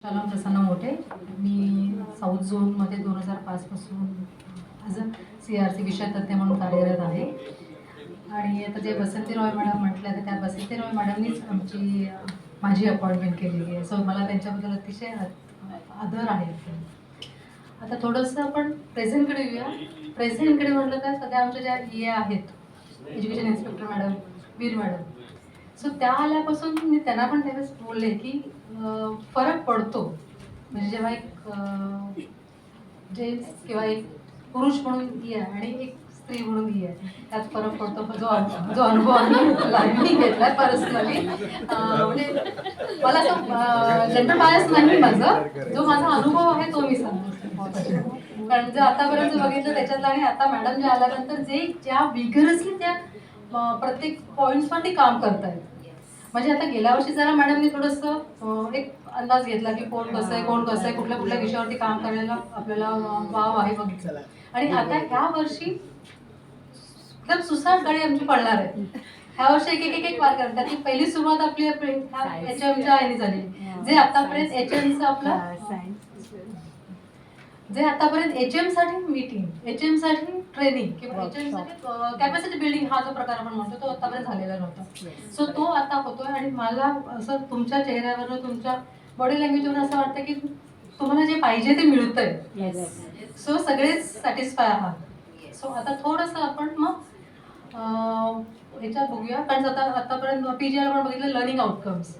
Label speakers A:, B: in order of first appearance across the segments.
A: Shalom प्रसन्न मोठे. मी south झोनमध्ये 2005 पासून ॲज अ CRC विषय तज्ज्ञ म्हणून कार्यरत आहे. आणि आता जे बसंती रॉय मॅडम म्हटलं तर त्या बसंती रॉय मॅडमनीच माझी अपॉइंटमेंट केलेली आहे. सो मला त्यांच्याबद्दल अतिशय आदर आहे. आता थोडंसं आपण प्रेझेंटकडे येऊया. प्रेझेंटकडे म्हटलं तर सध्या आमच्या ज्या EA आहेत, एज्युकेशन इन्स्पेक्टर मॅडम, वीर मॅडम, सो त्या आल्यापासून मी त्यांना पण त्यावेळेस बोलले की फरक पडतो. म्हणजे जेव्हा एक जेंट्स किंवा एक पुरुष म्हणून EA आणि एक स्त्री म्हणून EA त्यात फरक पडतो. जो अनुभव मी घेतला पर्सनली, म्हणजे मला असं जनरल बायस नाही माझं, जो माझा अनुभव आहे तो मी सांगते. कारण जे आतापर्यंत बघितलं त्याच्यातलं आणि आता मॅडम जे आल्यानंतर ज्या विगरसली त्या प्रत्येक पॉईंट्सवरती काम करतायत. म्हणजे आता गेल्या वर्षी जरा मॅडमनी थोडंसं एक अंदाज घेतला की कोण कसं आहे, कुठल्या कुठल्या विषयावरती काम करायला आपल्याला वाव आहे बघितलं. आणि आता ह्या वर्षी एकदम सुसाट गाडी आमची पडणार आहे. ह्या वर्षी एक वार करतात. त्याची पहिली सुरुवात आपली HMच्या याने झाली. जे आतापर्यंत HMचं आपलं जे आतापर्यंत HM साठी मीटिंग, HM साठी ट्रेनिंग किंवा HM साठी कॅपॅसिटी बिल्डिंग हा जो प्रकार आपण म्हणतो तो आतापर्यंत झालेला नव्हता. सो तो आता होतोय. आणि मला असं तुमच्या चेहऱ्यावर, तुमच्या बॉडी लँग्वेजवर असं वाटतं की तुम्हाला जे पाहिजे ते मिळतंय. सो सगळेच सॅटिस्फाय आहात. सो आता थोडंसं आपण मग ह्याच्यात बघूया. कारण आतापर्यंत PGL पण बघितलं लर्निंग आउटकम्स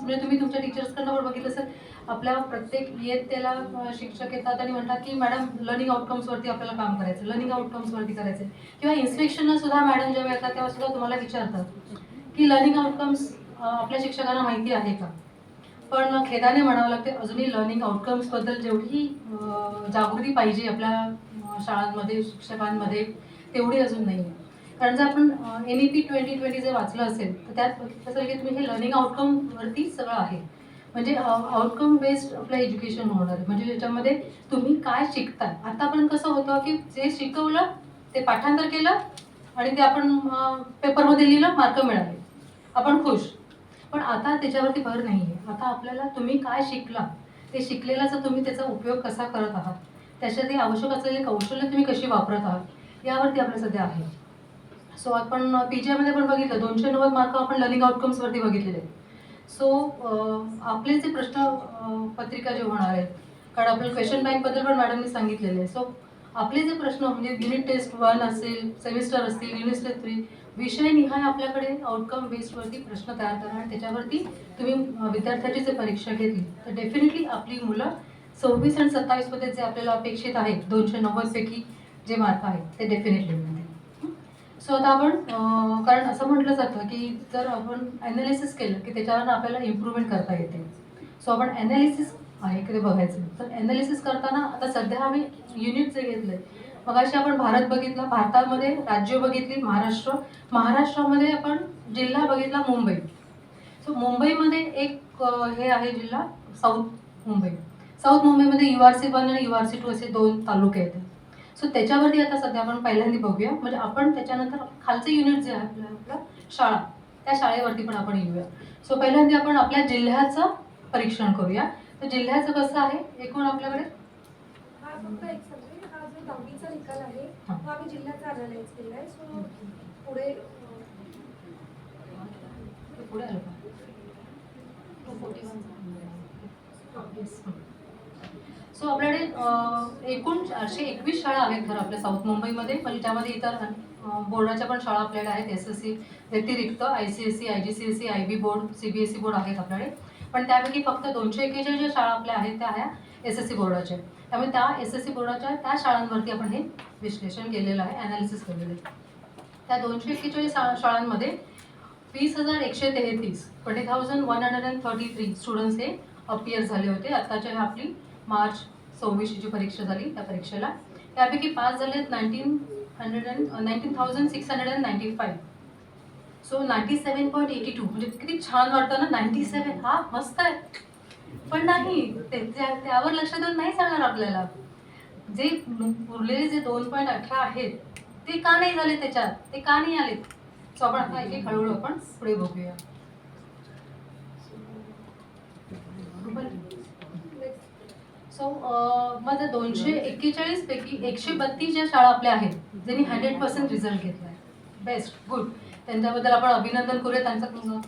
A: म्हणजे तुम्ही तुमच्या टीचर्सकडनं पण बघितलं असेल. आपल्या प्रत्येक इयत्तेला शिक्षक येतात आणि म्हणतात की मॅडम लर्निंग आउटकम्सवरती आपल्याला काम करायचं, लर्निंग आउटकम्सवरती करायचं. किंवा इन्स्पेक्शनला सुद्धा मॅडम जेव्हा येतात तेव्हा सुद्धा तुम्हाला विचारतात की लर्निंग आउटकम्स आपल्या शिक्षकांना माहिती आहे का. पण खेदाने म्हणावं लागते अजूनही लर्निंग आउटकम्सबद्दल जेवढी जागृती पाहिजे आपल्या शाळांमध्ये, शिक्षकांमध्ये, तेवढी अजून नाही आहे. कारण जर आपण NEP 2020 जर वाचलं असेल तर त्यात बघितलं असेल की तुम्ही हे लर्निंग आउटकमवरती सगळं आहे. म्हणजे आउटकम बेस्ड आपलं एज्युकेशन होणार आहे. म्हणजे ज्याच्यामध्ये तुम्ही काय शिकताय. आतापर्यंत कसं होतं की जे शिकवलं ते पाठांतर केलं आणि ते आपण पेपरमध्ये लिहिलं, मार्क मिळाले, आपण खुश. पण आता त्याच्यावरती भर नाही आहे. आता आपल्याला तुम्ही काय शिकला, ते शिकलेलाचा तुम्ही त्याचा उपयोग कसा करत आहात, त्याच्यासाठी आवश्यक असलेले कौशल्य तुम्ही कशी वापरत आहात, यावरती आपलं सध्या आहे. सो आपण PGIमध्ये पण बघितलं 290 मार्क आपण लर्निंग आउटकम्सवरती बघितलेले. सो आपले जे प्रश्न पत्रिका जे होणार आहेत, कारण आपल्याला क्वेश्चन बँकबद्दल पण मॅडमनी सांगितलेले आहे. सो आपले जे प्रश्न म्हणजे युनिट टेस्ट 1 असेल, सेमिस्टर असतील, युनिट टेस्ट 3, विषयनिहाय आपल्याकडे आउटकम बेस्डवरती प्रश्न तयार करा आणि त्याच्यावरती तुम्ही विद्यार्थ्याची जर परीक्षा घेतली तर डेफिनेटली आपली मुलं 26 आणि 27 मध्ये जे आपल्याला अपेक्षित आहे 290 पैकी जे मार्क आहेत ते डेफिनेटली मिळतील. सो आता आपण कारण असं म्हटलं जातं की जर आपण ॲनालिसिस केलं की त्याच्यावर आपल्याला इम्प्रूव्हमेंट करता येते. सो आपण ॲनालिसिस आहे की ते बघायचं. तर ॲनालिसिस करताना आता सध्या आम्ही युनिट जे घेतलं आहे, मगाशी आपण भारत बघितला, भारतामध्ये राज्य बघितली महाराष्ट्र, महाराष्ट्रामध्ये आपण जिल्हा बघितला मुंबई. सो मुंबईमध्ये एक हे आहे जिल्हा साऊथ मुंबई. साऊथ मुंबईमध्ये URC 1 आणि URC 2 असे 2 तालुके आहेत. सो त्याच्यावरती आता सध्या आपण पहिल्यांदा बघूया. म्हणजे आपण त्याच्यानंतर खालचे युनिट जे आहे आपलं शाळा, त्या शाळेवरती पण आपण येऊया. सो पहिल्यांदा आपण आपल्या जिल्ह्याचं परीक्षण करूया. तर जिल्ह्याचं कसं आहे, एकूण आपल्याकडे
B: फक्त एक समजेल, हा जो 10वीचा निकाल आहे तो आम्ही जिल्ह्याचा अनालाइज केला आहे. सो पुढे
A: आलो का? सो आपल्याकडे एकूण 421 शाळा आहेत खरं आपल्या साऊथ मुंबईमध्ये, म्हणजे त्यामध्ये इतर बोर्डाच्या पण शाळा आपल्याकडे आहेत. SSC व्यतिरिक्त ICSE, IGCSE, IB board, CBSE board आहेत आपल्याकडे. पण त्यापैकी फक्त 241 ज्या शाळा आपल्या आहेत त्या ह्या SSC बोर्डाच्या. त्यामुळे त्या SSC बोर्डाच्या त्या शाळांवरती आपण हे विश्लेषण केलेलं आहे, ॲनालिसिस केलेलं आहे. त्या 241 शाळांमध्ये 20,133 20,133 स्टुडंट्स हे अपियर झाले होते. आत्ताच्या आपली मार्च 26 जी परीक्षा झाली त्या परीक्षेला. त्यापैकी पास झाले 19,695. सो 97.82, म्हणजे किती छान वाटतं ना. 97 हा मस्त आहे. पण नाही त्यावर लक्ष देऊन नाही चालणार आपल्याला. जे उरलेले जे 2.18 आहेत ते का नाही झाले त्याच्यात, ते का नाही आले. सो आपण आता एक हळूहळू आपण पुढे बघूया. सो माझं 241 पैकी 132 ज्या शाळा आपल्या आहेत ज्यांनी 100% रिझल्ट घेतला आहे, बेस्ट, गुड, त्यांच्याबद्दल आपण अभिनंदन करूया, त्यांचं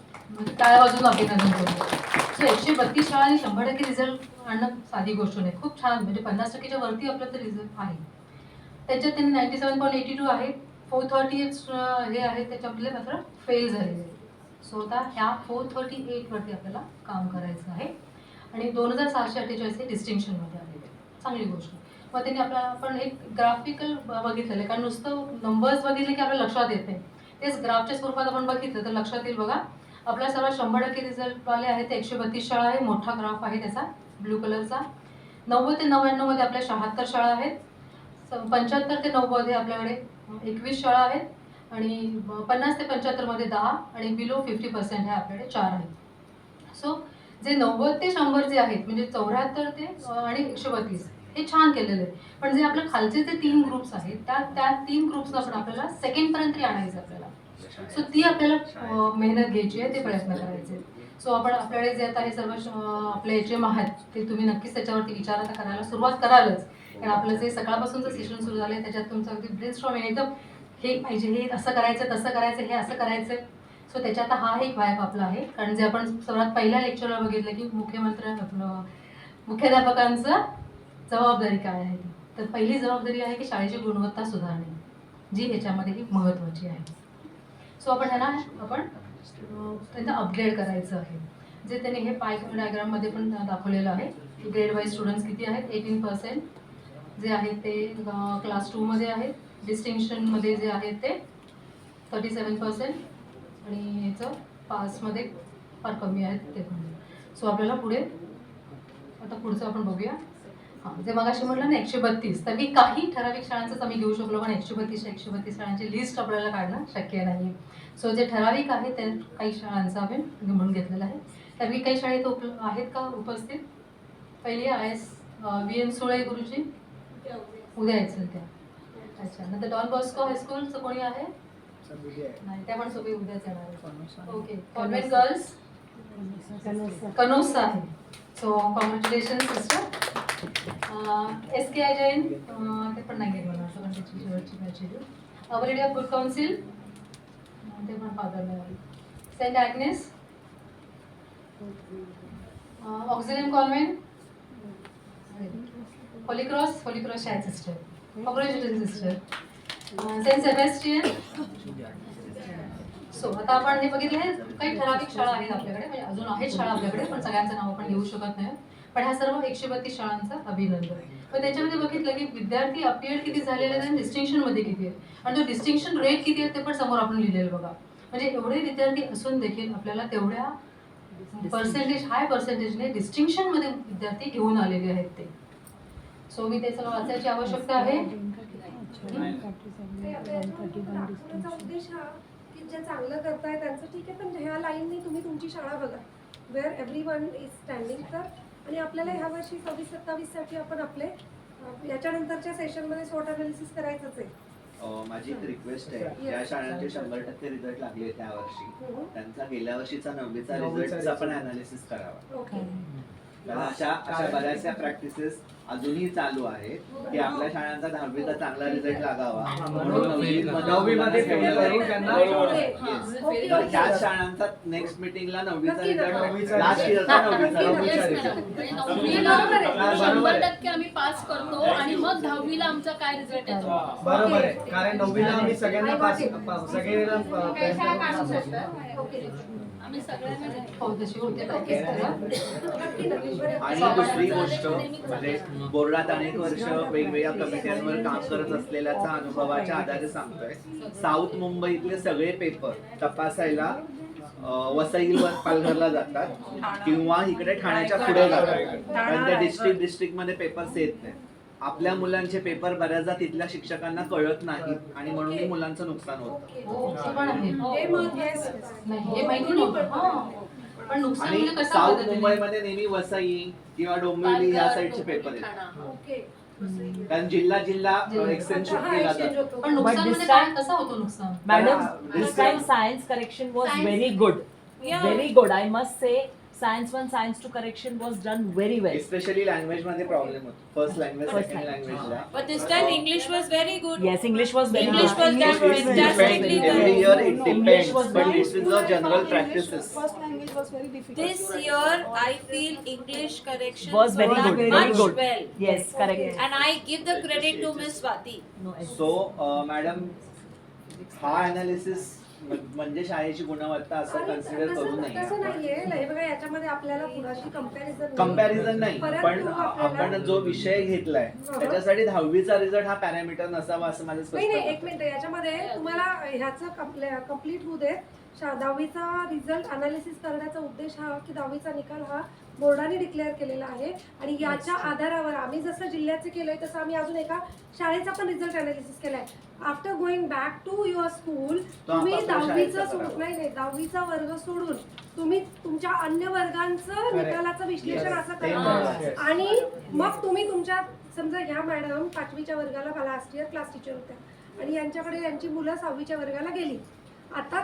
A: टाळ्या वाजवून अभिनंदन करूया. सो 132 शाळांनी 100% रिझल्ट आणणं साधी गोष्ट नाही, खूप छान, म्हणजे 50%च्या वरती आपलं तर रिझल्ट आहे. त्याच्यात त्यांनी 97.82 आहे, 438 हे आहेत, त्याच्यामधले मात्र फेल झालेले आहेत. सो आता ह्या 438 वरती आपल्याला काम करायचं आहे आणि 2648 हे डिस्टिंक्शनमध्ये आलेले, चांगली गोष्ट. मग त्यांनी आपण एक ग्राफिकल बघितलेलं आहे, कारण नुसतं नंबर्स बघितले की आपल्या लक्षात येत नाही, तेच ग्राफच्या स्वरूपात आपण बघितलं तर लक्षात येईल. बघा, आपल्या सर्व 100% रिझल्टवाले आहेत ते 132 शाळा आहे, मोठा ग्राफ आहे त्याचा ब्लू कलरचा. 90 ते 99 मध्ये आपल्या 76 शाळा आहेत, 75 ते 90 मध्ये आपल्याकडे 21 शाळा आहेत आणि 50 ते 75 मध्ये 10 आणि बिलो 50% हे आपल्याकडे 4 आहेत. सो जे 90 ते 100 जे आहेत म्हणजे 74 ते आणि 132 हे छान केलेलं आहे. पण जे आपल्या खालचे जे 3 ग्रुप्स आहेत त्या 3 ग्रुप्सला पण आपल्याला सेकंडपर्यंत तरी आणायचं आपल्याला. सो ती आपल्याला मेहनत घ्यायची आहे, ते प्रयत्न करायचे. सो आपण आपल्याकडे जे आता हे सर्व आपले HM आहेत ते तुम्ही नक्कीच त्याच्यावरती विचार आता करायला सुरुवात करालच, कारण आपलं जे सकाळपासूनचं सेशन सुरू झालं आहे त्याच्यात तुमचं अगदी ब्रेनस्टॉर्मिंग एकदम हे पाहिजे, हे असं करायचं, तसं करायचं, हे असं करायचं. सो त्याच्यात हा एक व्याप आपला आहे, कारण जे आपण सर्वात पहिल्या लेक्चरला बघितलं की मुख्याध्यापकांचं जबाबदारी काय आहे. तर पहिली जबाबदारी आहे की शाळेची गुणवत्ता सुधारणे, जी ह्याच्यामध्ये ही महत्त्वाची आहे. सो आपण त्यांना अपग्रेड करायचं आहे, जे त्यांनी हे पाय डायग्राममध्ये पण दाखवलेलं आहे की ग्रेड वाईज स्टुडंट्स किती आहेत. 18% जे आहेत ते क्लास 2 मध्ये आहेत, डिस्टिंक्शनमध्ये जे आहेत ते 37% आणि याचं पासमध्ये फार कमी आहेत ते पण. सो आपल्याला आता पुढचं आपण बघूया. हां, जे मगाशी म्हटलं ना 132, तर मी काही ठराविक शाळांचंच आम्ही घेऊ शकलो, पण 132 शाळांची लिस्ट आपल्याला काढणं शक्य नाही. सो जे ठराविक आहे त्या काही शाळांचं आपण म्हणून घेतलेलं आहे. तर काही शाळा इथं आहेत का उपस्थित? पहिली IS VN सुळे गुरुजी उद्या यायचं त्या. अच्छा, नंतर डॉन बॉस्को हायस्कूलचं कोणी आहे? नाही, त्या पण सगळी उद्याच येणार आहे. ओके, कॉन्व्हेंट गर्ल्स कनोसा आहे. So congratulation sister. SKI Jain ते पण नाही घेत मला वाटतं, पण त्याची शेवटची बॅच आहे. Our Lady of Good Counsel ते पण फादर नाही. Saint Agnes, Auxilium Convent, Holy Cross शाळेत sister, congratulation sister. Saint Sebastian. So आता आपण हे बघितलं आहे काही ठराविक शाळा आहेत आपल्याकडे, म्हणजे अजून आहेत शाळा आपल्याकडे, पण सगळ्यांचं नाव आपण घेऊ शकत नाही. पण ह्या सर्व 132 शाळांचं अभिनंदन. पण त्याच्यामध्ये बघितलं की विद्यार्थी अपीअर किती झालेले आहेत आणि डिस्टिंक्शनमध्ये किती आहेत आणि तो डिस्टिंक्शन रेट किती आहे ते पण समोर आपण लिहिलेलं बघा. म्हणजे एवढे विद्यार्थी असून देखील आपल्याला तेवढ्या हाय पर्सेंटेजने डिस्टिंक्शनमध्ये विद्यार्थी घेऊन आलेले आहेत ते. सो मी त्याचं वाचायची आवश्यकता आहे.
B: उद्देश हा की जे चांगलं करताय त्यांचं ठीक आहे, पण ह्या लाईनने तुम्ही तुमची शाळा बघा वेअर एव्हरीवन इज स्टँडिंग. तर आणि आपल्याला ह्या वर्षी 26-27 साठी आपण आपले याच्यानंतरच्या सेशनमध्ये स्वॉट अनालिसिस करायचंच आहे.
C: माझी एक रिक्वेस्ट आहे, ज्या शाळांचे 100% रिझल्ट लागले त्या वर्षी त्यांचा गेल्या वर्षीचा 9वीचा रिझल्टचा पण अनालिसिस करावा.
B: ओके,
C: कारण अशा बऱ्याचशा प्रॅक्टिसेस अजूनही चालू आहेत की आपल्या शाळांचा 10वीचा चांगला रिझल्ट लागावा म्हणून 9वीमध्ये फेल करून त्यांना त्याच शाळांचा नेक्स्ट मीटिंगला 9वीचा रिझल्ट, लास्ट इयरचा 9वीचा रिझल्ट
D: 100% आम्ही पास करतो आणि मग 10वीला आमचा काय रिझल्ट येतो.
E: बरोबर आहे, कारण 9वीला आम्ही सगळ्यांना पास
D: आम्ही सगळ्यांना
C: आणि दुसरी गोष्ट म्हणजे बोर्डात अनेक वर्ष वेगवेगळ्या कमिट्यांवर काम करत असलेल्याचा अनुभवाच्या आधारे सांगतोय. साऊथ मुंबईतले सगळे पेपर तपासायला वसईवर पालघरला जातात किंवा इकडे ठाण्याच्या पुढे जातात, कारण त्या डिस्ट्रिक्ट मध्ये पेपर्स येत नाही. आपल्या मुलांचे पेपर बऱ्याचदा तिथल्या शिक्षकांना कळत नाही आणि म्हणून मुलांचं नुकसान होतं. आणि साऊथ मुंबईमध्ये नेहमी वसई किंवा डोंबिवली या साईडचे पेपर येतात, कारण जिल्हा एक्सटेन्शन केला जातो.
A: पण नुकसानमध्ये काय कसं होतं नुकसान?
F: Madam, this time science correction was very good. Very good. I must say, Science 1, Science 2 correction was done very well.
C: Specially language मध्ये प्रॉब्लेम होतो. फर्स्ट लँग्वेज, सेकंड लँग्वेजला.
G: But this time English was very good.
F: Yes, English was very
G: English
F: good.
G: was done fantastically
C: Every
G: well.
C: year it
F: English
C: depends,
F: was
C: but
F: very
C: this is the general practices.
G: This year I feel English corrections
F: Was very
G: were
F: good,
G: done
F: very
G: much
F: good.
G: well.
F: Yes, correct.
G: And I give the credit to Miss Swati.
F: No, yes.
C: So madam हा analysis म्हणजे शाळेची गुणवत्ता असं
B: आणि
C: consider करू
B: तसं
C: नये.
B: नाहीये हे बघा याच्यामध्ये आपल्याला कुणाशी कंपॅरिझन
C: कंपॅरिझन नाही,
B: परंतु
C: पण
B: आपल्याला-
C: आपण जो विषय घेतलाय त्याच्यासाठी 10वीचा रिझल्ट हा पॅरामीटर नसावा असं माझं स्पष्ट
B: नाही
C: मत
B: एक मिनिट याच्यामध्ये तुम्हाला ह्याचं कम्प्लीट होऊ दे. 10वीचा रिझल्ट अनालिसिस करण्याचा उद्देश हा की 10वीचा निकाल हा बोर्डाने डिक्लेअर केलेला आहे आणि याच्या आधारावर आम्ही जसं जिल्ह्याचे केलंय तसं आम्ही अजून एका शाळेचा पण रिझल्ट अनालिसिस केलाय. After going back to your school तुम्ही
C: आपापल्या
B: 10वीचं
C: शाळेचा
B: सोडून नाही 10वीचा वर्ग सोडून तुम्ही तुमच्या अन्य वर्गांचं निकालाचं विश्लेषण असं
C: ते
B: करा
C: महत्त्वाचं.
B: आणि मग तुम्ही तुमच्या समजा ह्या मॅडम 5वीच्या वर्गाला लास्ट इयर क्लास टीचर होत्या आणि यांच्याकडे यांची मुलं 6वीच्या वर्गाला गेली. आता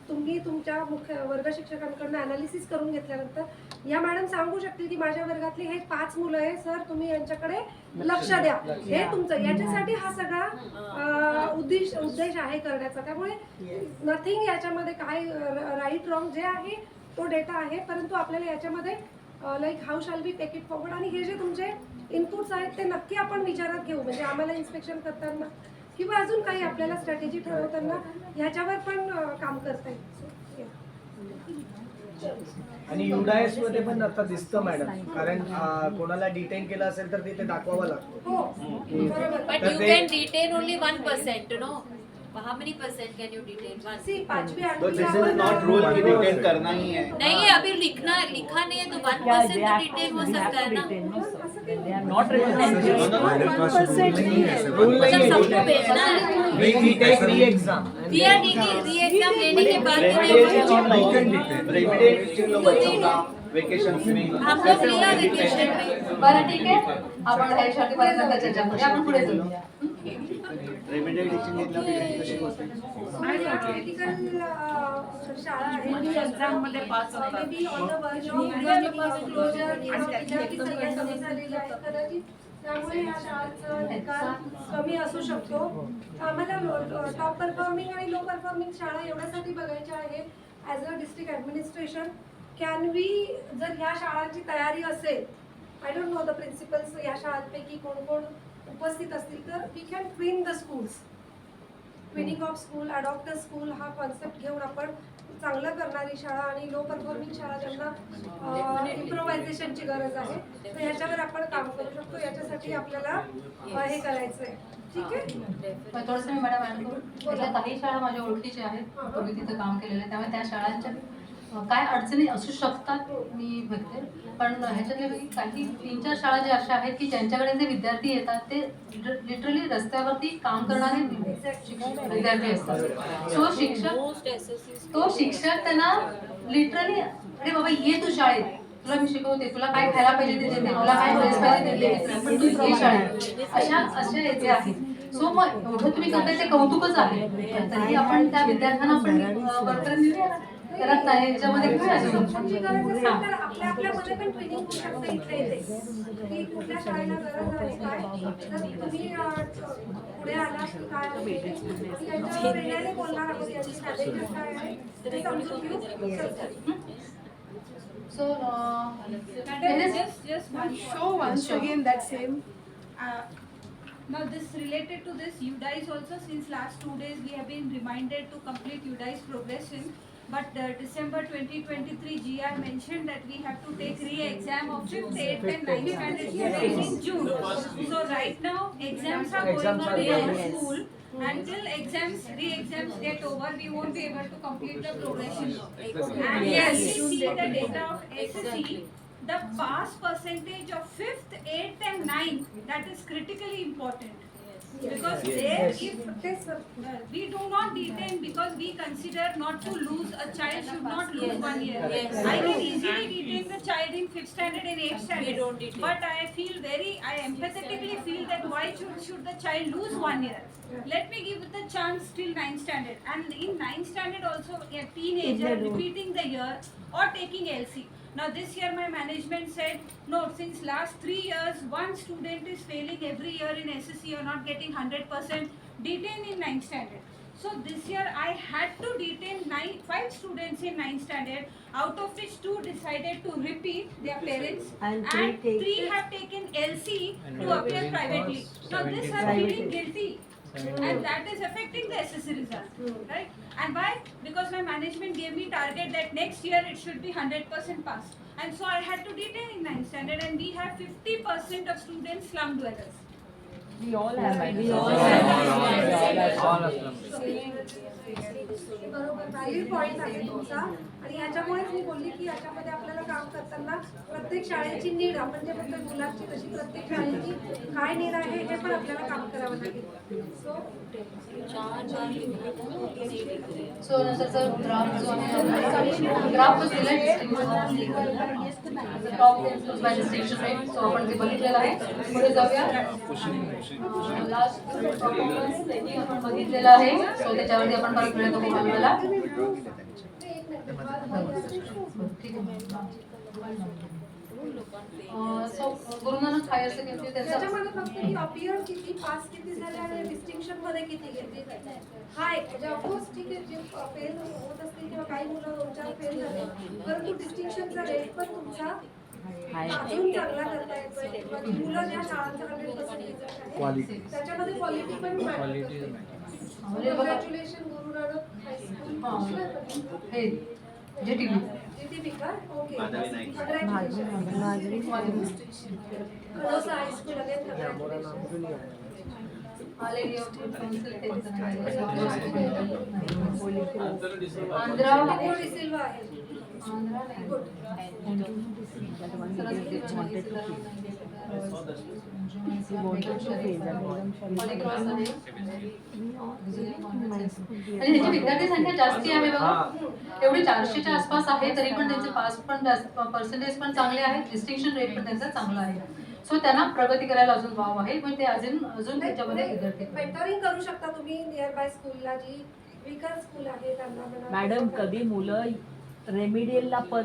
B: तुम्ही तुमच्या मुख्य वर्ग शिक्षकांकडून अनालिसिस करून घेतल्यानंतर या मॅडम सांगू शकतील की माझ्या वर्गातली हे 5 मुलं आहे सर, तुम्ही यांच्याकडे लक्ष द्या. हे तुमचं याच्यासाठी हा सगळा उद्देश आहे करण्याचा. त्यामुळे नथिंग याच्यामध्ये काय राईट रॉंग जे आहे तो डेटा आहे, परंतु आपल्याला याच्यामध्ये like how shall be take it forward आणि हे जे तुमचे इनपुट्स आहेत ते नक्की आपण विचारात घेऊ. म्हणजे आम्हाला इन्स्पेक्शन करताना किंवा अजून काही आपल्याला स्ट्रॅटेजी ठरवताना ह्याच्यावर पण काम करता येईल.
E: आणि युडायस मध्ये पण आता दिसतं मॅडम, कारण कोणाला डिटेन केलं असेल तर तिथे दाखवावं लागतं.
B: हो बरोबर.
G: But you can detain only 1%, no? How many percent can you detain? 1.
B: C 5वी
C: तो दिस इज नॉट रूल की डिटेन करना ही है.
G: नहीं है, अभी लिखा नहीं है तो 1% तो डिटेन हो सकता है ना.
F: They are not written as
E: rule
G: मतलब
E: नहीं
G: सबको
E: है.
G: भेजना है.
E: We take re-exam.
G: We are taking re-exam लेने के बाद
C: रेमिडिएशन लोग बच्चों का वेकेशंस में
G: हम लोग लिया वेकेशन में.
A: बरं ठीक आहे, आपण ह्याच्यावरती परत नंतर चर्चा करूया. आपण पुढे जाऊया.
C: रेमिडिएशन घेतलं की कशी होते.
B: क्रिटिकल शाळा आहे
H: एक्झाम मध्ये पास होतात.
B: Maybe on the verge of closure किंवा विद्यार्थी संख्या कमी झालेली आहे कदाचित, त्यामुळे या शाळांचा निकाल कमी असू शकतो. आम्हाला टॉप परफॉर्मिंग आणि लो परफॉर्मिंग शाळा एवढ्यासाठी बघायच्या आहे as a district administration. Can we जर ह्या शाळांची तयारी असेल, I don't know the principals या शाळांपैकी कोण कोण उपस्थित असतील, तर we can twin the schools. Twinning of school, adopt the school हा कॉन्सेप्ट घेऊन आपण चांगलं करणारी शाळा आणि लो परफॉर्मिंग शाळा ज्यांना इम्प्रोव्हायझेशनची गरज आहे तर ह्याच्यावर आपण काम करू शकतो. याच्यासाठी आपल्याला हे करायचं आहे. ठीक आहे.
A: पण थोडंसं मी मॅडम ॲड करू. त्यातल्या काही शाळा माझ्या ओळखीच्या आहेत, तुम्ही तिथं काम केलेलं आहे, त्यामुळे त्या शाळांच्या काय अडचणी असू शकतात मी बघते. पण ह्याच्यातले काही 3-4 शाळा ज्या अशा आहेत की ज्यांच्याकडे जे विद्यार्थी येतात ते लिटरली रस्त्यावरती काम करणारे विद्यार्थी असतात. सो शिक्षक त्यांना लिटरली अरे बाबा ये तू शाळेत, तुला मी शिकवते, तुला काय खायला पाहिजे ते देते, तुला काय ड्रेस पाहिजे ते देते, पण तू ये शाळेत. अशा याचे आहेत. सो मग एवढं तुम्ही करताय ते कौतुकच आहे. तरी आपण त्या विद्यार्थ्यांना आपण वर्कर देऊया करत नाही याच्यामध्ये काय असेल.
B: तुमची गरज असेल तर आपल्यामध्ये पण ट्रेनिंग होऊ शकतं इथे इथे की कुठल्या शाळेला गरज आहे काय. तर तुम्ही पुढे आला की काय याच्यावर वेगळ्याने बोलणार आहोत, याची स्ट्रॅटेजीज काय आहे ते समजून घेऊ.
A: So,
H: Madam, just one show once again that same. Now this related to this UDICE also, since last 2 days we have been reminded to complete UDICE progression. But December 2023 GR mentioned that we have to take re-exam of 5th, 8th and 9th standard students in June. So right now exams are going on in our school. Until re-exams get over, we won't be able to complete the progression. And yes, we see the data of SSE, the pass percentage of 5th, 8th and 9th, that is critically important. Because there, if we do not detain because we consider not to lose a child should not lose 1 year. I can easily detain the child in 5th standard and 8th standard. But I empathetically feel that why should the child lose 1 year? Let me give the chance till 9th standard. And in 9th standard also a teenager repeating the year or taking LC. Now this year my management said, no, since last 3 years, one student is failing every year in SSC or not getting 100%, detain in 9th standard. So this year I had to detain 5 students in 9th standard, out of which 2 decided to repeat their parents and 3 have taken LC to appear privately. Now this I'm feeling guilty. And that is affecting the SSC result, right? And why? Because my management gave me target that next year it should be 100% pass. And so I had to detain in 9th standard, and we have 50% of students slum dwellers.
F: We all have, madam.
E: All of them.
B: बरोबर valid point आहे तुमचा आणि याच्यामुळेच मी बोलली की याच्यामध्ये आपल्याला काम करताना प्रत्येक शाळेची नीड आपण जे म्हणतो मुलांची तशी प्रत्येक शाळेची काय नीड आहे हे पण आपल्याला काम करावं लागेल.
A: सो नंतरचा ड्राफ्ट जो आहे ड्राफ्ट दिलाय top 10 schools by distinction rate. So आपण ते बघितलेलं आहे. पुढे जाऊया. लास्ट परफॉर्मन्स रेटिंग आपण बघितलेलं आहे. सो त्याच्यावरती आपण परत वेळ बघू आपल्याला. ठीक आहे. सो गुरुनानक हायर सेकंडरी त्याचा
B: त्याच्यामध्ये फक्त की अपियर किती पास किती झाले आणि डिस्टिंक्शन मध्ये किती घेतले हा एक म्हणजे ऑफकोर्स ठीक आहे जे फेल होत असतील किंवा काही मुलं 2-4 फेल झाले परंतु डिस्टिंक्शनचा रेट पण तुमचा अजून चांगला करता येतोय किंवा ती मुलं ज्या शाळांचा 100% आहे त्याच्यामध्ये क्वालिटी पण कॉंग्रॅच्युलेशन गुरुनानक हायस्कूल
A: हे जीटीबी
B: जीटीबी का ओके
C: माधवी नाईक.
B: खडोसा high school again
A: already council Andhra
B: D'Silva आहे गुड
A: आणि ह्याची विद्यार्थी संख्या जास्ती आहे बघा. एवढी 400च्या आसपास आहे तरी पण त्यांचे पास पण पर्सेंटेज पण चांगले आहेत. डिस्टिंक्शन रेट पण त्यांचा चांगला आहे. सो त्यांना प्रगती करायला अजून वाव आहे पण ते अजून त्याच्यामध्ये विद्यार्थी
B: मेंटरिंग करू शकता तुम्ही नियर बाय स्कूलला जी विकर स्कूल आहे त्यांना म्हणा.
F: मॅडम कधी मुलं रेमिडियलला पण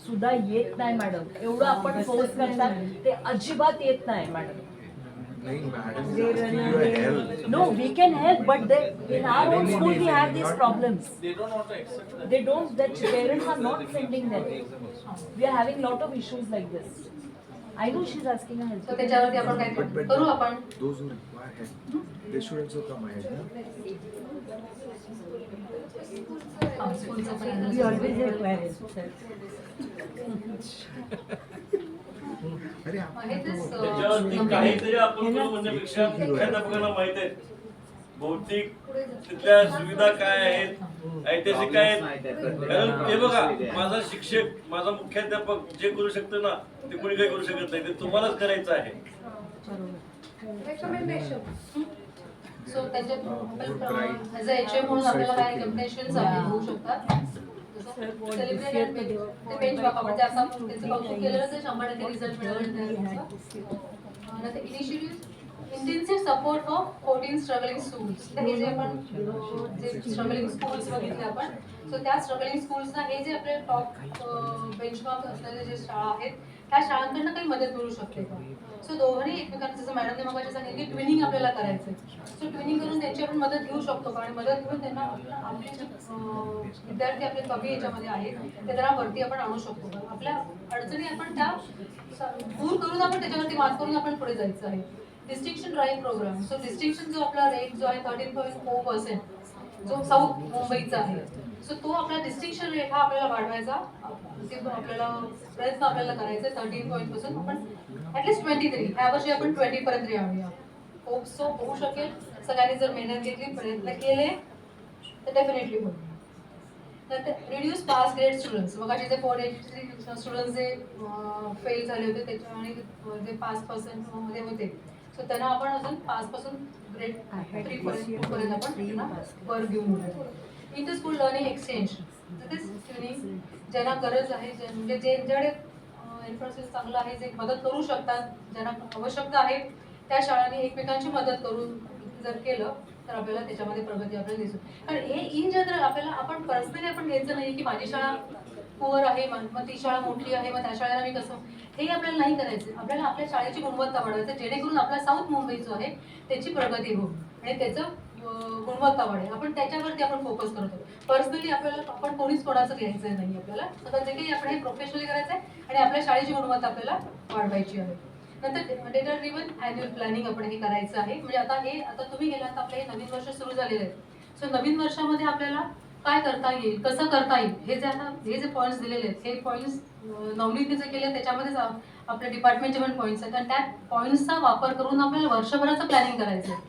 F: सुद्धा येत नाही मॅडम. एवढं आपण फोर्स करतात ते अजिबात येत नाही madam. No, we can help, but in our own school we have these problems. They don't want to accept that. They don't. That parents are not sending them. We are having lot of issues like this. I know she's asking a help.
A: So त्याच्यावरती आपण काय करू आपण
I: Those who require help, they should also come ahead.
A: स्कूलचं पण
I: अरे
A: आहे तेच,
J: त्याच्यावरती काहीतरी आपण करू म्हणण्यापेक्षा मुख्याध्यापकांना माहित आहे भौतिक तिथल्या सुविधा काय आहेत ऐतिहासिक काय आहेत. कारण हे बघा माझा शिक्षक माझा मुख्याध्यापक जे करू शकतो ना ते कोणी काही करू शकत नाही. ते तुम्हालाच करायचं आहे.
B: रेकमेंडेशन
A: सो त्याच्यात ॲज अ HM म्हणून आपल्याला काय रिकमेंडेशन्स होऊ शकतात. सेलिब्रेट ते बेंच मार्क आपण जे आता त्यांचं कौतुक केलेलं ते 100% रिझल्ट मिळवलं. नंतर initiative intensive support for 14 struggling schools. हे जे आपण जे स्ट्रगलिंग स्कूल्स बघितले आपण सो त्या स्ट्रगलिंग स्कूल्सना हे जे आपले टॉप बेंचमार्क असलेले जे शाळा आहेत त्या शाळांकडनं काही मदत मिळू शकते का. सो दोघांनी एकमेकांना जसं मॅडमने मगाशी सांगितलं की ट्विनिंग आपल्याला करायचं आहे. सो ट्विनिंग करून त्यांची आपण मदत घेऊ शकतो का आणि मदत घेऊन त्यांना आपले जे विद्यार्थी आपले कमी याच्यामध्ये आहेत ते त्यांना वरती आपण आणू शकतो का. आपल्या अडचणी आपण त्या दूर करून आपण त्याच्यावरती मात करून आपण पुढे जायचं आहे. Distinction drive program. So distinction जो आपला रेट जो आहे 13.4% जो साऊथ मुंबईचा आहे सो तो आपला डिस्टिंक्शन रेट हा आपल्याला वाढवायचा आपल्याला प्रयत्न आपल्याला करायचा 13% आपण ॲटलिस्ट 23 यावर्षी आपण 20 पर्यंत यावूया. होप सो होऊ शकेल. सगळ्यांनी जर मेहनत घेतली प्रयत्न केले तर डेफिनेटली होईल. नंतर रिड्यूस पास ग्रेड स्टुडंट्स. मग जे 483 स्टुडंट्स जे फेल झाले होते त्याच्या आणि जे 5% मध्ये होते सो त्यांना आपण अजून 5 पासून ग्रेड 3 पर्यंत आपण त्यांना वर घेऊन जाऊ. इंटर स्कूल लर्निंग एक्सचेंज ज्यांना गरज आहे म्हणजे ज्यांच्याकडे इन्फ्रास्ट्रक्चर चांगलं आहे जे मदत करू शकतात ज्यांना आवश्यकता आहे त्या शाळांनी एकमेकांची मदत करून जर केलं तर आपल्याला त्याच्यामध्ये प्रगती आपल्याला दिसू. कारण हे इन जनरल आपल्याला आपण पर्सनली आपण घ्यायचं नाही की माझी शाळा पुअर आहे, मग ती शाळा मोठी आहे, मग त्या शाळेला मी कसं, हे आपल्याला नाही करायचं. आपल्याला आपल्या शाळेची गुणवत्ता वाढवायचं, जेणेकरून आपला साऊथ मुंबई जो आहे त्याची प्रगती होईल आणि त्याचं गुणवत्ता वाढेल. आपण त्याच्यावरती आपण फोकस करतो. पर्सनली आपल्याला आपण कोणीच कोणाचं घ्यायचं नाही. आपल्याला सगळं जे काही आपण हे प्रोफेशनली करायचं आहे आणि आपल्या शाळेची गुणवत्ता आपल्याला वाढवायची आहे. नंतर डेटा ड्रिव्हन ॲन्युअल प्लॅनिंग आपण हे करायचं आहे. म्हणजे आता तुम्ही गेलात, आपलं हे नवीन वर्ष सुरू झालेलं आहे. सो नवीन वर्षामध्ये आपल्याला काय करता येईल, कसं करता येईल, हे जे पॉईंट्स दिलेले आहेत, हे पॉईंट्स नवनीतने जे केले त्याच्यामध्येच आपल्या डिपार्टमेंटचे पण पॉईंट्स आहेत आणि त्या पॉईंट्सचा वापर करून आपल्याला वर्षभराचं प्लॅनिंग करायचं आहे.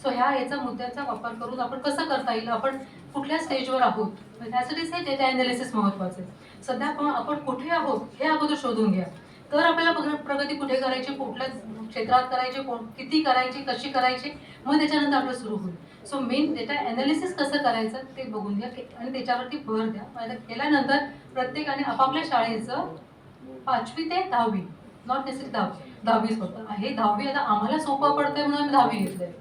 A: सो याचा मुद्द्याचा वापर करून आपण कसं करता येईल, आपण कुठल्या स्टेजवर आहोत, त्यासाठीच हे डेटा ॲनालिसिस महत्त्वाचं आहे. सध्या आपण कुठे आहोत हे अगोदर शोधून घ्या, तर आपल्याला प्रगती कुठे करायची, कुठल्या क्षेत्रात करायची, किती करायची, कशी करायची, मग त्याच्यानंतर आपलं सुरू होईल. सो मेन डेटा ॲनालिसिस कसं करायचं ते बघून घ्या आणि त्याच्यावरती भर द्या. केल्यानंतर प्रत्येकाने आपापल्या शाळेचं 5वी ते 10वी, नॉट नेसेसरी 10वीच फक्त हे 10वी आता आम्हाला सोपं पडतंय म्हणून आम्ही 10वी घेतलंय.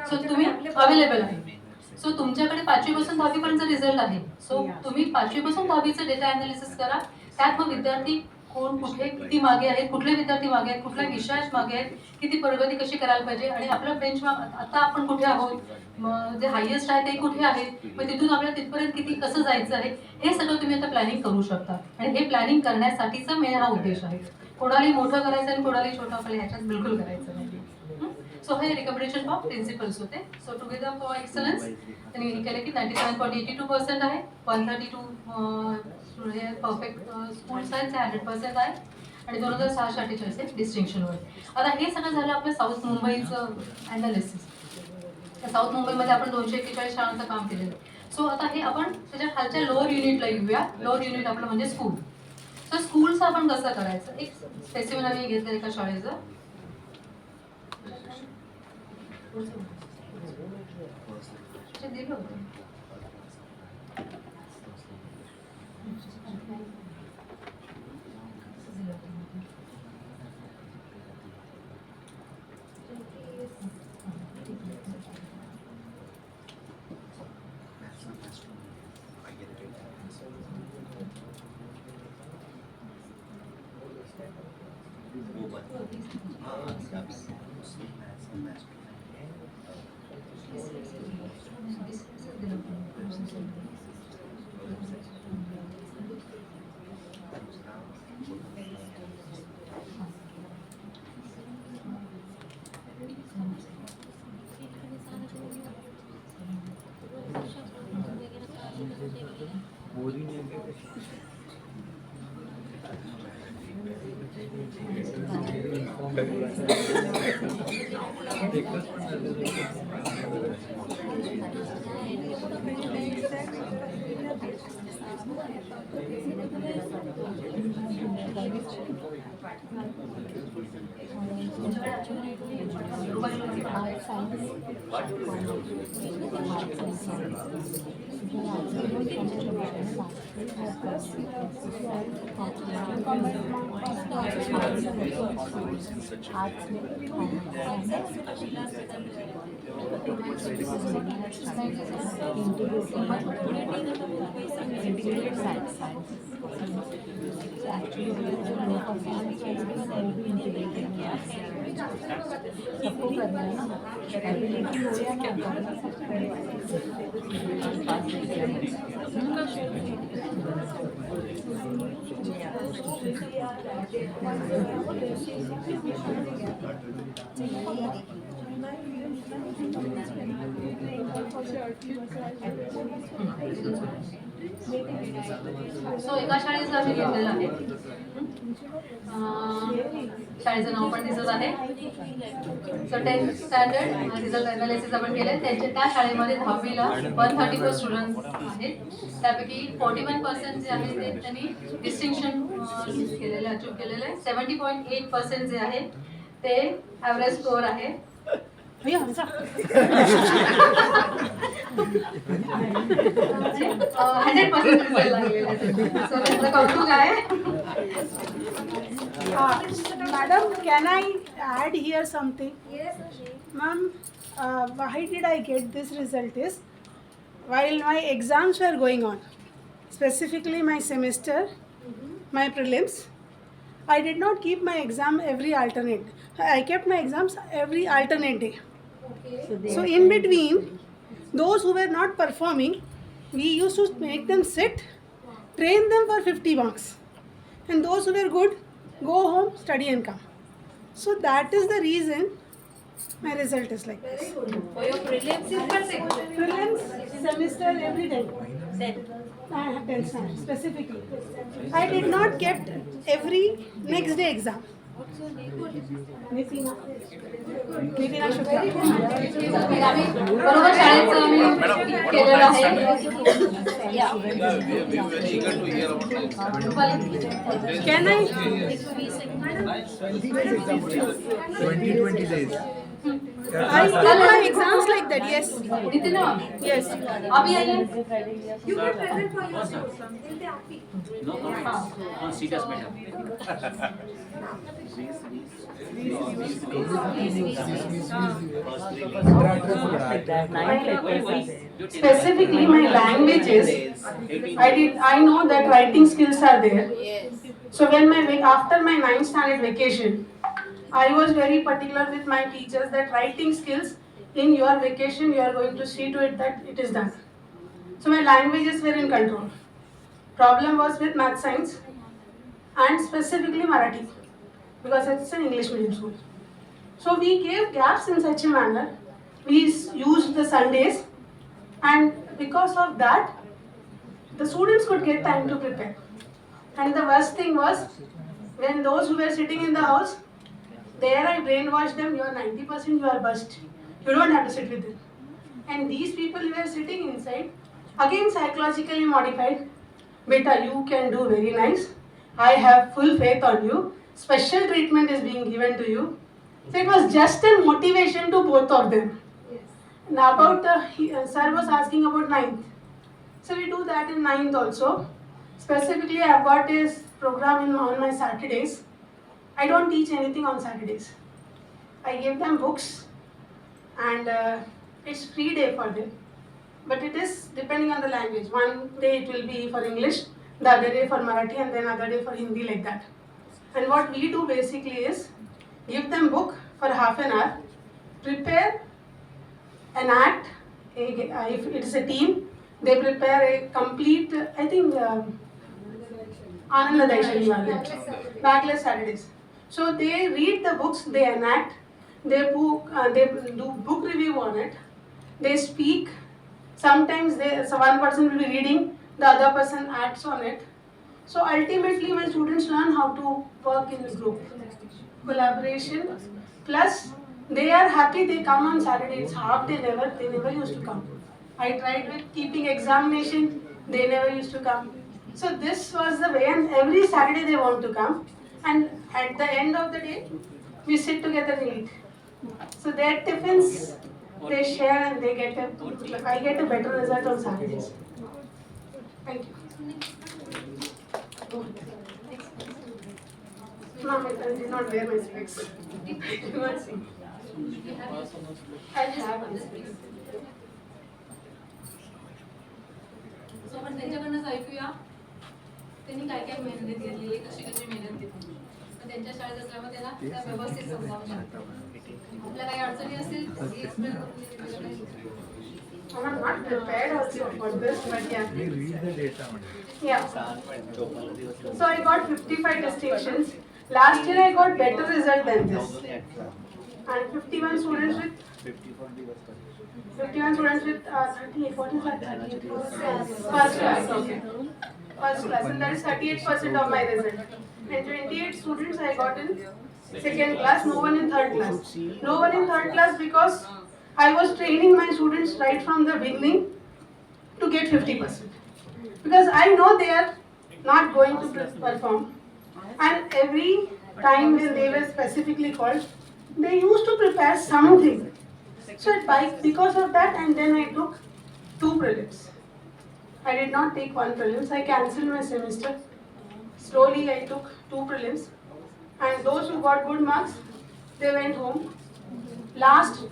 A: सो तुम्ही अवेलेबल आहे. सो तुमच्याकडे 5वी पासून 10वी पर्यंत रिझल्ट आहे. सो तुम्ही 5वी पासून 10वीचं डेटा ॲनालिसिस करा. त्यात मग विद्यार्थी कोण कुठे किती मागे आहेत, कुठले विद्यार्थी मागे आहेत, कुठल्या विषयात मागे आहेत, किती प्रगती कशी करायला पाहिजे आणि आपलं बेंचमार्क आता आपण कुठे आहोत, मग जे हायेस्ट आहे ते कुठे आहे, मग तिथून आपल्याला तिथपर्यंत किती कसं जायचं आहे, हे सगळं तुम्ही आता प्लॅनिंग करू शकता. आणि हे प्लॅनिंग करण्यासाठीचा मेन हा उद्देश आहे. कोणालाही मोठं करायचं आणि कोणालाही छोटं आपल्याला ह्याच्यात बिलकुल करायचं नाही. सो हे रिकमेंडेशन ऑफ प्रिन्सिपल्स होते. सो टुगेदर फॉर एक्सलन्स त्यांनी हे केलं की 97.82% आहे, 132 हे परफेक्ट स्कूल सायन्स 100% आहे आणि 2648 डिस्टिंक्शनवर. आता हे सगळं झालं आपलं साऊथ मुंबईचं ॲनालिसिस. त्या साऊथ मुंबईमध्ये आपण 241 शाळांचं काम केलेलं आहे. सो आता हे आपण त्याच्या खालच्या लोअर युनिटला येऊया. लोअर युनिट आपलं म्हणजे स्कूल. तर स्कूलचं आपण कसं करायचं, एक स्पेसिफिक आम्ही घेतलं एका शाळेचं. दिलं होतं सो एका शाळेचं आम्ही घेतलेलं आहे. शाळेचं नाव पण दिसत आहे. So 10th standard result analysis आपण केलं. त्या शाळेमध्ये 10वीला 134 स्टुडंट्स आहेत. त्यापैकी 41% जे आहे ते त्यांनी डिस्टिंक्शन केलेलं अचीव केलेलं आहे. 70.8% जे आहे ते ॲव्हरेज स्कोअर आहे. 100% रिझल्ट लागलेला आहे. सो त्याचं कौतुक आहे.
K: Madam, can I add here something?
B: Yes.
K: Ma'am, why did I get this result is, while my exams were going on, specifically my semester, my prelims. I did not keep my exam every alternate. I kept my exams every alternate day. So in between, those who were not performing, we used to make them sit, train them for 50 marks. And those who were good, go home, study and come. So that is the reason my result is like this.
G: For your prelims,
K: Prelims, semester, every day. I have 10 standards specifically. I did not kept every next day exam. Nitina Shukla.
A: आम्ही बरोबर शाळेचं आम्ही केलेलं आहे.
K: Can I?
I: 20 days.
K: I keep my exams like that, yes.
A: Nitin
K: Yes.
A: अभी आइए.
B: You can present for your students. They'll be happy.
K: Specifically, my languages, I know that writing skills are there.
G: yes.
K: So when after my 9th standard vacation, I was very particular with my teachers that writing skills in your vacation you are going to see to it that it is done. So my languages were in control. Problem was with math science and specifically Marathi because it's an English medium school. So we gave gaps in such a manner. We used the Sundays and because of that the students could get time to prepare. And the worst thing was when those who were sitting in the house, there I brainwashed them, you are 90%, you are bust. You don't have to sit with them. And these people who were sitting inside, again psychologically modified, beta you can do very nice, I have full faith on you, special treatment is being given to you. So it was just a motivation to both of them. Now about, sir was asking about 9th. So we do that in 9th also. Specifically, I've got a program on my Saturdays. I don't teach anything on Saturdays. I give them books and it's free day for them. But it is depending on the language. One day it will be for English, the other day for Marathi and then other day for Hindi like that. And what we do basically is give them book for half an hour, prepare an act, if it is a team, they prepare a complete, I think, Ananda Daishali, Backless Saturdays. So they read the books, they enact, they do book review on it, they speak. Sometimes one person will be reading, the other person acts on it. So ultimately my students learn how to work in a group. Collaboration, plus they are happy they come on Saturday. It's half they never used to come. I tried with keeping examination, they never used to come. So this was the way, and every Saturday they want to come. And at the end of the day, we sit together and eat. So their tiffins, they share and they get I get a better result on Saturdays. Thank you. Mom, I did not wear my specs. You want to see? I have one specs.
A: So आपण त्यांच्याकडनंच ऐकूया त्यांनी काय काय मेहनत घेतलेली कशी कशी मेहनत घेतली तर त्यांच्या शाळेत असल्यामुळे त्याला त्या व्यवस्थित समजावून सांगतात आपल्या काही अडचणी असतील ती explain करून दिली.
K: I'm not prepared also for this, but yeah.
I: We read the data.
K: Yeah. So I got 55 distinctions. Last year I got better result than this. And 51 students with 51 students with 38. What is that? 38. First class. Okay. First class, and that is 38% of my result. And 28 students I got in second class. No one in third class. No one in third class because I was training my students right from the beginning to get 50%. Because I know they are not going to perform. And every time when they were specifically called, they used to prepare something. So because of that, and then I took 2 prelims. I did not take 1 prelims. I cancelled my semester. Slowly I took 2 prelims. And those who got good marks, they went home. Last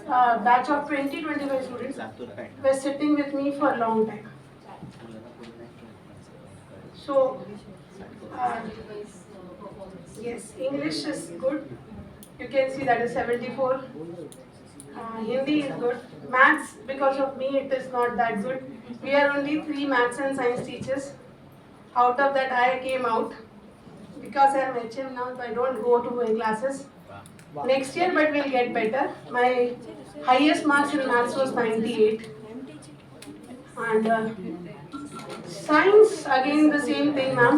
K: batch of 20-25 students were sitting with me for a long time. So, yes, English is good. You can see that is 74. Hindi is good. Maths, because of me, it is not that good. We are only 3 maths and science teachers. Out of that, I came out because I am HM now, so I don't go to my classes. Next year, but we'll get better. My highest marks in maths was 98. And science, again the same thing, ma'am.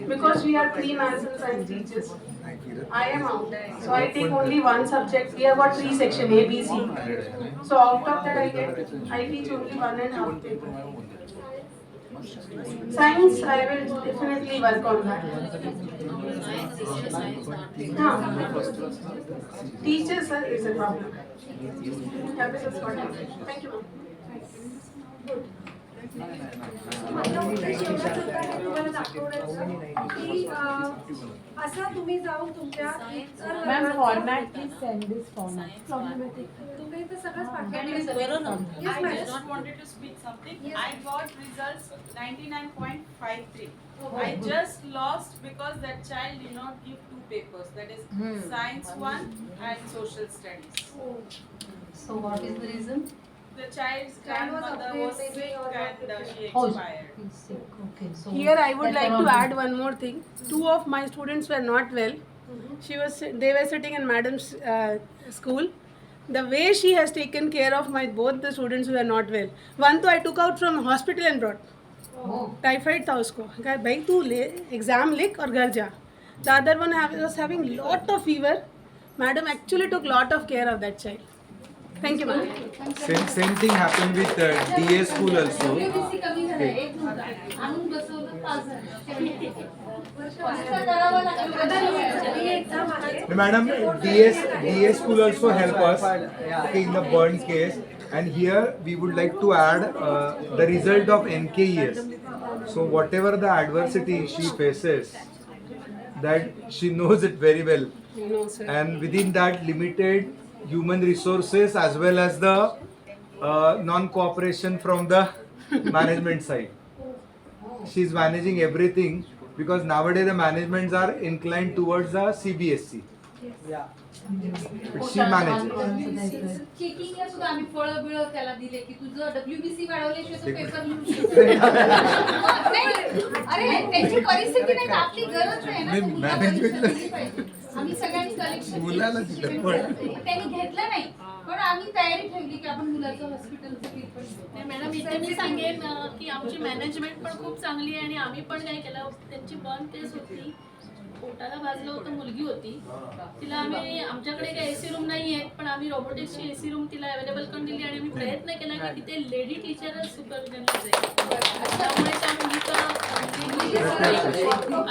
K: Because we are 3 maths and science teachers, I am out. So I take only one subject. We have got 3 sections, A, B, C. So out of that, I teach only 1.5 paper. Science, I will definitely work on that. Teachers is a problem. That is a problem. Thank you, ma'am.
B: माझा उद्देश एवढाच होता की तुम्हाला दाखवण्याचा की असा तुम्ही जाऊन तुमच्या
F: Ma'am, format, please send this format.
B: तुम्ही इथं सगळंच
A: Can you
B: पाठवलं.
A: say-
B: Yes,
H: I
B: ma'am.
H: just wanted to speak something.
B: Yes.
H: I got results 99.53. I just lost because that child did not give 2 papers. That is science 1 and social studies.
A: So what is the reason?
H: The child's
B: Child was
H: grandmother
B: afraid
H: was
B: maybe
H: sick
B: or
H: and
B: not.
H: she
A: Oh,
H: expired.
A: he's sick. Okay, so
K: Here I would
A: that
K: like to
A: cannot
K: add
A: be.
K: one more thing. 2 of my students were not well. They were sitting in madam's school. The way she has taken care of both the students who are not well. One तो I took out from hospital and brought.
A: Oh.
K: Typhoid था उसको कहा भाई तू ले exam लिख और घर जा. The other one was having lot of fever. Madam actually took lot of care of that child. Thank you, ma'am.
I: Same thing happened with DA school also.
A: WBC कमी झालं, एक मुलगा. आणून बसवलं, पास झालं. परीक्षा करावं लागेल.
B: ही एक्झाम आहे.
I: Madam, DA school also help us in the burn case, and here we would like to add the result of NKES. So whatever the adversity she faces, that she knows it very well,
K: No, sir.
I: and within that limited human resources as well as the non-cooperation from the management side. She's managing everything because nowadays the managements are inclined towards the CBSE.
E: Yeah.
I: But she manages.
A: चेकिंगला सुद्धा आम्ही फळं बिळं त्याला दिले की तुझं WBC वाढवल्याशिवाय तो paper लिहू शकतो. अरे त्यांची परिस्थिती नाही का आपली गरज नाही ना तर मुलं परीक्षा दिली पाहिजे. आम्ही सगळ्यांनी कलेक्शन
I: मुलाला दिलं पण.
A: त्यांनी घेतलं नाही पण आम्ही तयारी ठेवली की आपण मुलाचं हॉस्पिटलचं बिल पण देऊ.
D: नाही मॅडम इथे मी सांगेन की आमची मॅनेजमेंट पण खूप चांगली आहे आणि आम्ही पण काय केलं त्यांची बर्न केस होती पोटाला भाजलं होतं मुलगी होती तिला आम्ही आमच्याकडे काही AC रूम नाही आहेत पण आम्ही रोबोटिक्सची AC रूम तिला अवेलेबल करून दिली आणि आम्ही प्रयत्न केला की तिथे लेडी टीचरच सुपरविजनला जाईल त्यामुळे त्या मुलीचं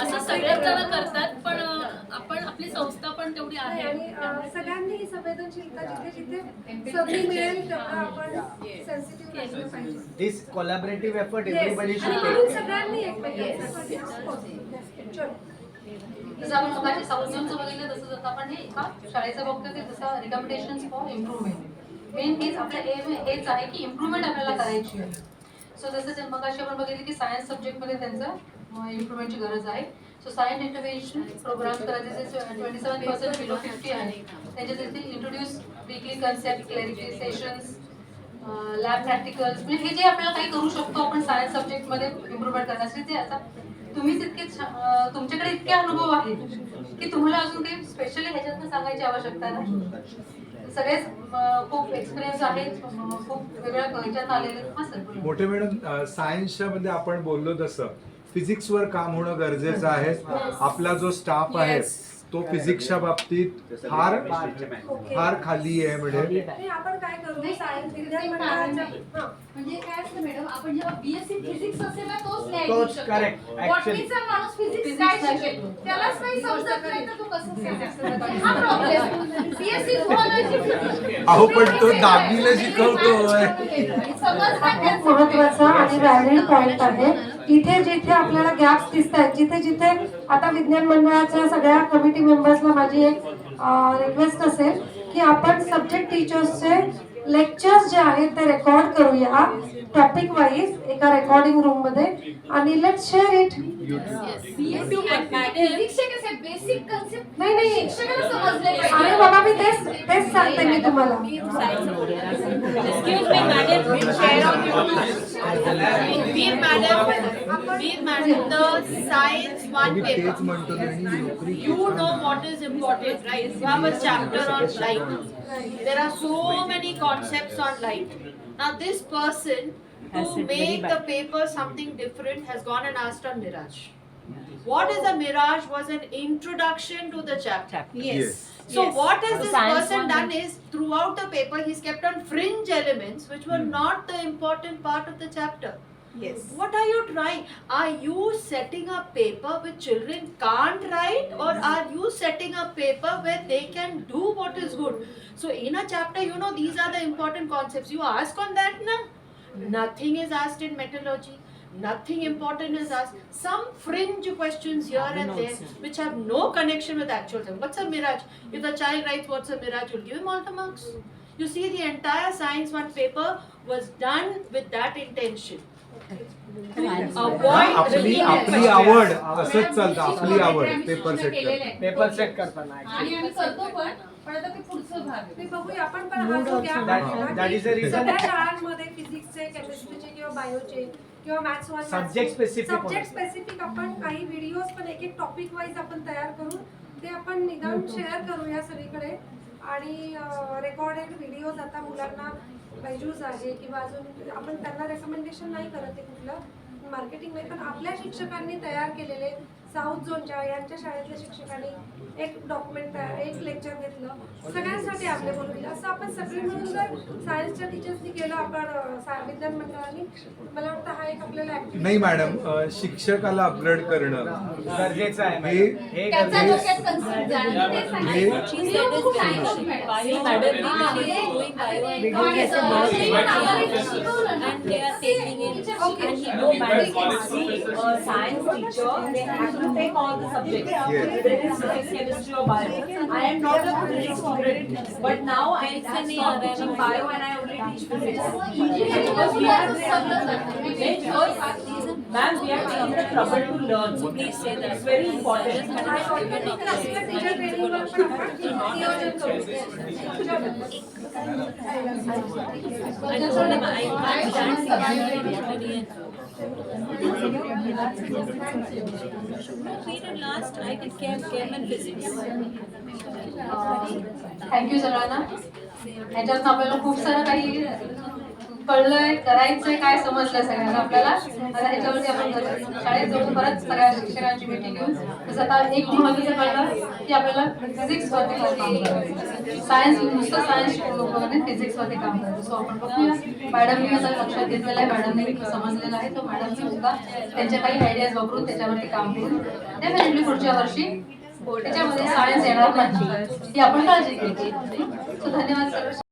D: असं सगळेच जण करतात पण आपण आपली संस्था पण तेवढी आहे
B: आणि सगळ्यांनी ही संवेदनशीलता जिथे जिथे संधी मिळेल तेवढं आपण सेन्सिटिव्ह राहिलं पाहिजे.
E: This collaborative effort
B: Yes.
E: everybody should
B: आणि
E: take.
B: म्हणून सगळ्यांनी एकमेकांसाठी चलो.
A: जसं आपण मगाशी संस्थांचं बघितलं तसं जसं आपण हे एका शाळेचं बघतो ते जसं रिकमेंडेशन्स फॉर इम्प्रूव्हमेंट मेन हेच आपलं एम हेच आहे की इम्प्रूव्हमेंट आपल्याला करायची आहे. सो जसं मगाशी आपण बघितलं की सायन्स सब्जेक्टमध्ये त्यांचं इम्प्रूव्हमेंटची गरज आहे. सो सायन्स इंटरव्हेन्शन प्रोग्राम करायचे 27% बिलो 50 आहे त्याच्यात तिथे introduce weekly concept clarity sessions lab practicals म्हणजे हे जे आपल्याला काही करू शकतो आपण सायन्स सब्जेक्टमध्ये इम्प्रूव्हमेंट करण्यासाठी ते आता तुम्हीच इतके तुमच्याकडे इतके अनुभव आहेत की तुम्हाला अजून काही स्पेशली ह्याच्यातनं सांगायची आवश्यकता नाही. सगळेच खूप एक्सपिरियन्स आहेत खूप वेगळ्या ह्याच्यात आलेले. हां सर
I: मोठे मॅडम सायन्सच्या मध्ये आपण बोललो तसं फिजिक्सवर काम होणं गरजेचं आहे. आपला जो स्टाफ आहे तो फिजिक्सच्या बाबतीत फार खाली आहे म्हणजे
B: नाही, आपण काय करू सायन्स विज्ञान मंडळाच्या हां.
A: म्हणजे काय असतं मॅडम आपण जेव्हा BSc फिजिक्स असेल ना तोच न्याय
E: तोच
A: घेऊ शकतो.
E: correct, actually.
A: बॉटनीचा माणूस फिजिक्स काय शिकेल त्यालाच काही समजत नाही तर तो कसं शिकेल? हा प्रॉब्लेम BSc झुऑलॉजी फिजिक्स
I: अहो पण तो दाबीला शिकवतोय.
A: समज नाही
B: खूप महत्त्वाचा आणि व्हॅलिड पॉइंट आहे. इथे जिथे आपल्याला गॅप्स दिसत आहेत जिथे जिथे आता विज्ञान मंडळाच्या सगळ्या कमिटी मेंबर्सला माझी एक रिक्वेस्ट असेल की आपण सब्जेक्ट टीचर्सचे लेक्चर्स जे आहेत ते रेकॉर्ड करूया टॉपिक वाईज एका रेकॉर्डिंग रूम मध्ये आणि let's share it.
H: Basic concept
B: नाही नाही
H: शिक्षकाला समजले पाहिजे.
B: अरे बाबा मी तेच सांगते मी तुम्हाला.
F: Excuse me, madam.
G: Veer madam, the science one
I: तेच
G: paper.
I: म्हणतो ना आणि नोकरी
G: You know what is important, right? You have a chapter on light. There are so many concepts on light. Now this person, to
F: Has said very
G: make
F: bad.
G: the paper something different, has gone and asked on Mirage. What is a Mirage was an introduction to the chapter.
I: Yes.
G: So
F: Yes.
G: what has
F: The
G: this
F: science
G: person
F: one
G: done is throughout the paper he's kept on fringe elements which were not the important part of the chapter.
H: Yes.
G: What are you trying? Are you setting a paper which children can't write, or are you setting a paper where they can do what is good? So in a chapter, you know, these are the important concepts. You ask on that, na? Nothing is asked in metallurgy. Nothing important is asked. Some fringe questions here and there which have no connection with actual thing. What's a mirage? If the child writes what's a mirage, you'll give him all the marks. You see, the entire science one paper was done with that intention. Avoid
I: आपली
G: repeating
I: आपली
G: questions.
I: आवड असंच चालतं. आपली आवड paper set करतो.
E: Paper set करताना
H: आणि आम्ही करतो पण आता ते पुढचं भाग आहे.
B: ते बघूया आपण पण हा जो gap आहे ना,
E: That is the
B: की
E: reason.
B: सगळ्या शाळांमध्ये फिजिक्सचे केमिस्ट्रीचे किंवा बायोचे किंवा maths one
E: Subject specific
B: subject
E: होणार.
B: स्पेसिफिक आपण काही व्हिडिओज पण एक एक टॉपिक वाईज आपण तयार करून ते आपण निदान शेअर करूया सगळीकडे. आणि रेकॉर्डेड व्हिडिओज आता मुलांना बायजूस आहे किंवा अजून आपण त्यांना रेकमेंडेशन नाही करत आहे कुठलं मार्केटिंग नाही, पण आपल्या शिक्षकांनी तयार केलेले साऊथ झोनच्या यांच्या शाळेतल्या शिक्षकांनी एक डॉक्युमेंट एक लेक्चर घेतलं सगळ्यांसाठी अवेलेबल होईल असं आपण सगळे मिळून जर सायन्सच्या टीचर्सनी केलं आपण विज्ञान मंडळाने, मला वाटतं हा एक आपल्याला activity
I: नाही मॅडम, शिक्षकाला अपग्रेड करणं
E: गरजेचं आहे
I: हे
E: हे
H: त्याचा
E: गरजेचं
H: डोक्यात कन्सेप्ट जाणं ते सांगितलं.
F: She said it's
H: Science
F: bio,
H: madam.
F: madam, we are doing bio and they are taking it. And he no madam, see, science teacher, they have to take all the subjects.
I: Yes.
F: Whether it is physics, chemistry or bio. I am not a physics student, but now I am not teaching bio and I only teach physics. Because we are ma'am, we are taking the trouble to learn. So please say that. It's very important.
B: Teacher ट्रेनिंगवर पण आपण नियोजन करू.
F: I told him I can't dance. Period last, I did chem and physics.
A: Thank you सगळ्यांना. ह्याच्यात आपल्याला खूप सारं काही कळलंय, करायचंय, काय समजलं सगळ्यांना आपल्याला. आता ह्याच्यावरती आपण शाळेत जाऊन परत सगळ्या शिक्षकांची मीटिंग घेऊन तसं आता एक महत्त्वाचं कळलं की आपल्याला फिजिक्सवरती काम करायचं. सायन्स नुसतं सायन्स शिकून उपयोगाने फिजिक्सवरती काम करायचं. सो आपण बघूया. मॅडमनी आता लक्षात घेतलेलं आहे, मॅडमने समजलेलं आहे, तर मॅडमने सुद्धा त्यांच्या काही आयडियाज वापरून त्याच्यावरती काम करून डेफिनेटली पुढच्या वर्षी त्याच्यामध्ये सायन्स येणार नाही ही आपण काळजी घेतली. सो धन्यवाद सर.